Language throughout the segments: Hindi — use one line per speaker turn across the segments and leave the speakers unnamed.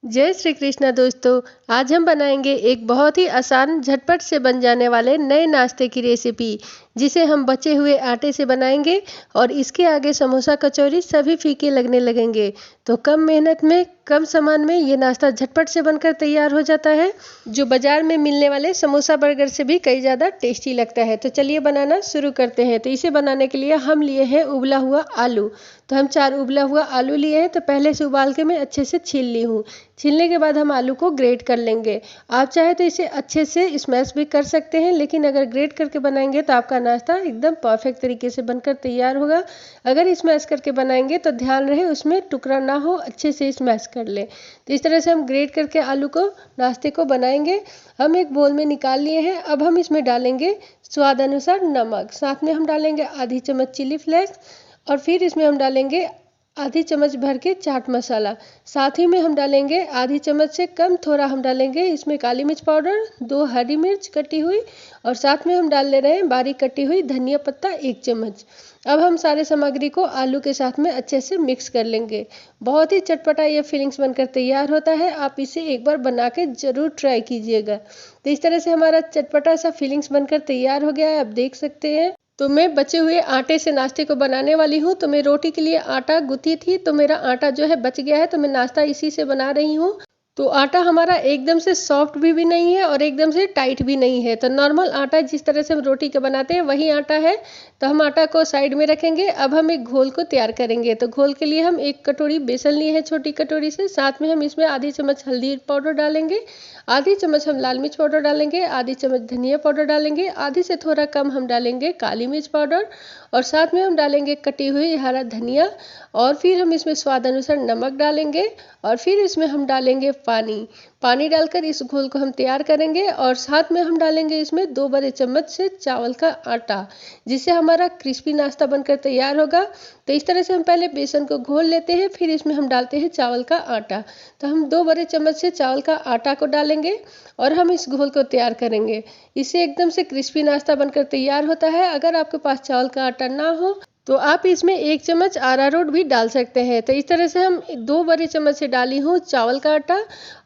जय श्री कृष्णा दोस्तों। आज हम बनाएंगे एक बहुत ही आसान झटपट से बन जाने वाले नए नाश्ते की रेसिपी, जिसे हम बचे हुए आटे से बनाएंगे और इसके आगे समोसा कचौरी सभी फीके लगने लगेंगे। तो कम मेहनत में कम सामान में ये नाश्ता झटपट से बनकर तैयार हो जाता है, जो बाजार में मिलने वाले समोसा बर्गर से भी कई ज़्यादा टेस्टी लगता है। तो चलिए बनाना शुरू करते हैं। तो इसे बनाने के लिए हम लिए हैं उबला हुआ आलू। तो हम 4 उबला हुआ आलू लिए हैं। तो पहले से उबाल के मैं अच्छे से छील ली हूँ। छीलने के बाद हम आलू को ग्रेट कर लेंगे। आप चाहे तो इसे अच्छे से स्मैश भी कर सकते हैं, लेकिन अगर ग्रेट करके बनाएंगे तो आपका नाश्ता एकदम परफेक्ट तरीके से बनकर तैयार होगा। अगर स्मैश करके बनाएंगे तो ध्यान रहे उसमें टुकड़ा ना हो, अच्छे से स्मैश कर लें। तो इस तरह से हम ग्रेट करके आलू को नाश्ते को बनाएंगे। हम एक बोल में निकाल लिए हैं। अब हम इसमें डालेंगे स्वाद अनुसार नमक, साथ में हम डालेंगे आधी चम्मच चिली फ्लेक्स और फिर इसमें हम डालेंगे आधी चम्मच भर के चाट मसाला। साथ ही में हम डालेंगे आधी चम्मच से कम थोड़ा हम डालेंगे इसमें काली मिर्च पाउडर, 2 हरी मिर्च कटी हुई और साथ में हम डाल ले रहे हैं बारीक कटी हुई धनिया पत्ता 1 चम्मच। अब हम सारे सामग्री को आलू के साथ में अच्छे से मिक्स कर लेंगे। बहुत ही चटपटा ये फिलिंग्स बनकर तैयार होता है। आप इसे एक बार बना के ज़रूर ट्राई कीजिएगा। तो इस तरह से हमारा चटपटा सा फिलिंग्स बनकर तैयार हो गया है, आप देख सकते हैं। तो मैं बचे हुए आटे से नाश्ते को बनाने वाली हूँ। तो मैं रोटी के लिए आटा गूंथी थी, तो मेरा आटा जो है बच गया है, तो मैं नाश्ता इसी से बना रही हूँ। तो आटा हमारा एकदम से सॉफ्ट भी नहीं है और एकदम से टाइट भी नहीं है। तो नॉर्मल आटा जिस तरह से हम रोटी का बनाते हैं वही आटा है। तो हम आटा को साइड में रखेंगे। अब हम एक घोल को तैयार करेंगे। तो घोल के लिए हम 1 कटोरी बेसन लिए हैं छोटी कटोरी से। साथ में हम इसमें आधी चम्मच हल्दी पाउडर डालेंगे, आधी चम्मच हम लाल मिर्च पाउडर डालेंगे, आधी चम्मच धनिया पाउडर डालेंगे, आधी से थोड़ा कम हम डालेंगे काली मिर्च पाउडर और साथ में हम डालेंगे कटी हुई हरा धनिया और फिर हम इसमें स्वाद अनुसार नमक डालेंगे और फिर इसमें हम डालेंगे पानी डालकर इस घोल को हम तैयार करेंगे। और साथ में हम डालेंगे इसमें 2 बड़े चम्मच से चावल का आटा, जिससे हमारा क्रिस्पी नाश्ता बनकर तैयार होगा। तो इस तरह से हम पहले बेसन को घोल लेते हैं, फिर इसमें हम डालते हैं चावल का आटा। तो हम 2 बड़े चम्मच से चावल का आटा को डालेंगे और हम इस घोल को तैयार करेंगे। इससे एकदम से क्रिस्पी नाश्ता बनकर तैयार होता है। अगर आपके पास चावल का आटा ना हो तो आप इसमें 1 चम्मच अरारोट भी डाल सकते हैं। तो इस तरह से हम 2 बड़े चम्मच से डाली हूँ चावल का आटा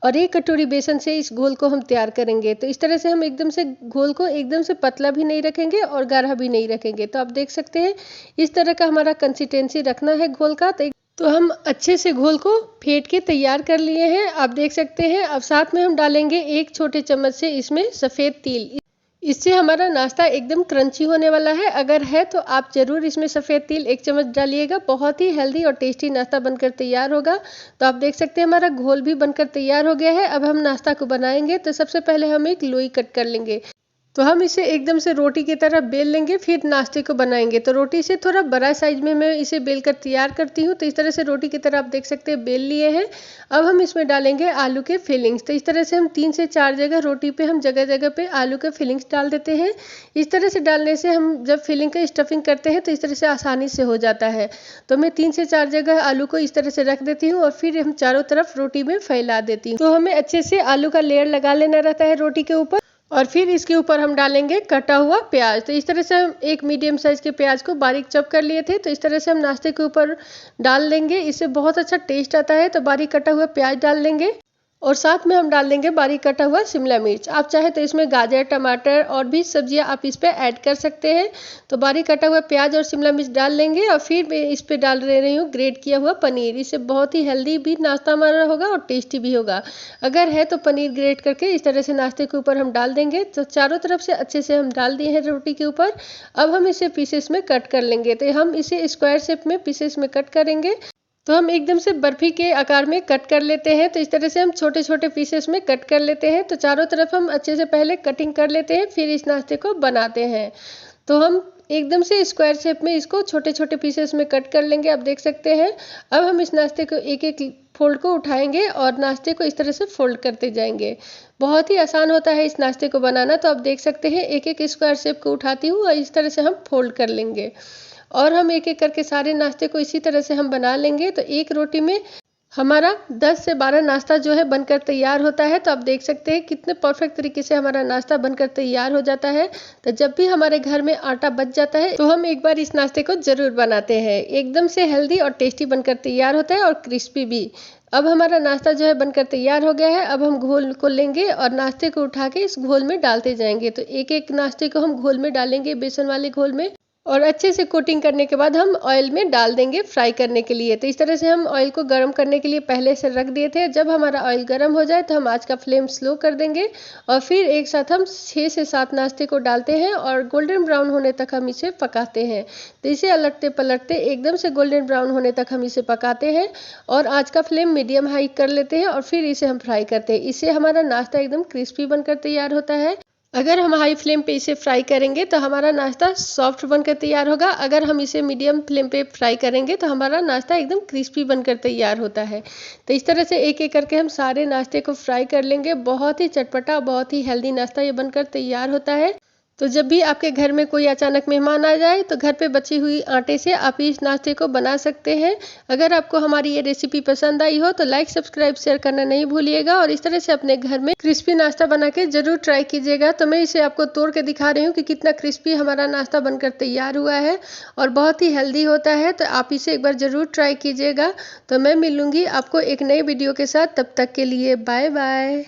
और 1 कटोरी बेसन से इस घोल को हम तैयार करेंगे। तो इस तरह से हम एकदम से घोल को एकदम से पतला भी नहीं रखेंगे और गाढ़ा भी नहीं रखेंगे। तो आप देख सकते हैं इस तरह का हमारा कंसिस्टेंसी रखना है घोल का। तो हम अच्छे से घोल को फेंट के तैयार कर लिए हैं, आप देख सकते हैं। अब साथ में हम डालेंगे 1 छोटे चम्मच से इसमें सफ़ेद तिल। इससे हमारा नाश्ता एकदम क्रंची होने वाला है। अगर है तो आप ज़रूर इसमें सफ़ेद तिल 1 चम्मच डालिएगा। बहुत ही हेल्दी और टेस्टी नाश्ता बनकर तैयार होगा। तो आप देख सकते हैं हमारा घोल भी बनकर तैयार हो गया है। अब हम नाश्ता को बनाएंगे। तो सबसे पहले हम एक लोई कट कर लेंगे। तो हम इसे एकदम से रोटी की तरह बेल लेंगे, फिर नाश्ते को बनाएंगे। तो रोटी से थोड़ा बड़ा साइज में मैं इसे बेल कर तैयार करती हूँ। तो इस तरह से रोटी की तरह आप देख सकते हैं बेल लिए हैं। अब हम इसमें डालेंगे आलू के फिलिंग्स। तो इस तरह से हम 3 से 4 जगह रोटी पे हम जगह जगह पे आलू के फिलिंग्स डाल देते हैं। इस तरह से डालने से हम जब फिलिंग का स्टफिंग करते हैं तो इस तरह से आसानी से हो जाता है। तो मैं 3 से 4 जगह आलू को इस तरह से रख देती हूँ और फिर हम चारों तरफ रोटी में फैला देती हूँ। तो हमें अच्छे से आलू का लेयर लगा लेना रहता है रोटी के ऊपर और फिर इसके ऊपर हम डालेंगे कटा हुआ प्याज। तो इस तरह से हम एक मीडियम साइज के प्याज को बारीक चॉप कर लिए थे। तो इस तरह से हम नाश्ते के ऊपर डाल देंगे, इससे बहुत अच्छा टेस्ट आता है। तो बारीक कटा हुआ प्याज डाल देंगे और साथ में हम डाल देंगे बारीक कटा हुआ शिमला मिर्च। आप चाहे तो इसमें गाजर, टमाटर और भी सब्जियां आप इस पे ऐड कर सकते हैं। तो बारीक कटा हुआ प्याज और शिमला मिर्च डाल लेंगे और फिर मैं इस पे डाल रही हूँ ग्रेट किया हुआ पनीर। इससे बहुत ही हेल्दी भी नाश्ता हमारा होगा और टेस्टी भी होगा। अगर है तो पनीर ग्रेट करके इस तरह से नाश्ते के ऊपर हम डाल देंगे। तो चारों तरफ से अच्छे से हम डाल दिए हैं रोटी के ऊपर। अब हम इसे पीसेस में कट कर लेंगे। तो हम इसे स्क्वायर शेप में पीसेस में कट करेंगे। तो हम एकदम से बर्फी के आकार में कट कर लेते हैं। तो इस तरह से हम छोटे छोटे पीसेस में कट कर लेते हैं। तो चारों तरफ हम अच्छे से पहले कटिंग कर लेते हैं, फिर इस नाश्ते को बनाते हैं। तो हम एकदम से स्क्वायर शेप में इसको छोटे छोटे पीसेस में कट कर लेंगे, आप देख सकते हैं। अब हम इस नाश्ते को एक एक फोल्ड को उठाएंगे और नाश्ते को इस तरह से फोल्ड करते जाएंगे। बहुत ही आसान होता है इस नाश्ते को बनाना। तो आप देख सकते हैं एक एक स्क्वायर शेप को उठाती हूँ और इस तरह से हम फोल्ड कर लेंगे और हम एक एक करके सारे नाश्ते को इसी तरह से हम बना लेंगे। तो एक रोटी में हमारा 10 से 12 नाश्ता जो है बनकर तैयार होता है। तो आप देख सकते हैं कितने परफेक्ट तरीके से हमारा नाश्ता बनकर तैयार हो जाता है। तो जब भी हमारे घर में आटा बच जाता है तो हम एक बार इस नाश्ते को जरूर बनाते हैं। एकदम से हेल्दी और टेस्टी बनकर तैयार होता है और क्रिस्पी भी। अब हमारा नाश्ता जो है बनकर तैयार हो गया है। अब हम घोल को लेंगे और नाश्ते को उठा के इस घोल में डालते जाएंगे। तो एक एक नाश्ते को हम घोल में डालेंगे, बेसन वाले घोल में, और अच्छे से कोटिंग करने के बाद हम ऑयल में डाल देंगे फ्राई करने के लिए। तो इस तरह से हम ऑयल को गर्म करने के लिए पहले से रख दिए थे। जब हमारा ऑयल गर्म हो जाए तो हम आँच का फ्लेम स्लो कर देंगे और फिर एक साथ हम 6 से 7 नाश्ते को डालते हैं और गोल्डन ब्राउन होने तक हम इसे पकाते हैं। तो इसे अलटते पलटते एकदम से गोल्डन ब्राउन होने तक हम इसे पकाते हैं और आँच का फ्लेम मीडियम हाई कर लेते हैं और फिर इसे हम फ्राई करते हैं। इससे हमारा नाश्ता एकदम क्रिस्पी बनकर तैयार होता है। अगर हम हाई फ्लेम पे इसे फ्राई करेंगे तो हमारा नाश्ता सॉफ्ट बनकर तैयार होगा। अगर हम इसे मीडियम फ्लेम पे फ्राई करेंगे तो हमारा नाश्ता एकदम क्रिस्पी बनकर तैयार होता है। तो इस तरह से एक एक करके हम सारे नाश्ते को फ्राई कर लेंगे। बहुत ही चटपटा, बहुत ही हेल्दी नाश्ता ये बनकर तैयार होता है। तो जब भी आपके घर में कोई अचानक मेहमान आ जाए तो घर पे बची हुई आटे से आप इस नाश्ते को बना सकते हैं। अगर आपको हमारी ये रेसिपी पसंद आई हो तो लाइक, सब्सक्राइब, शेयर करना नहीं भूलिएगा और इस तरह से अपने घर में क्रिस्पी नाश्ता बना के जरूर ट्राई कीजिएगा। तो मैं इसे आपको तोड़ के दिखा रही हूँ कि कितना क्रिस्पी हमारा नाश्ता बनकर तैयार हुआ है और बहुत ही हेल्दी होता है। तो आप इसे एक बार जरूर ट्राई कीजिएगा। तो मैं मिलूंगी आपको एक नई वीडियो के साथ, तब तक के लिए बाय बाय।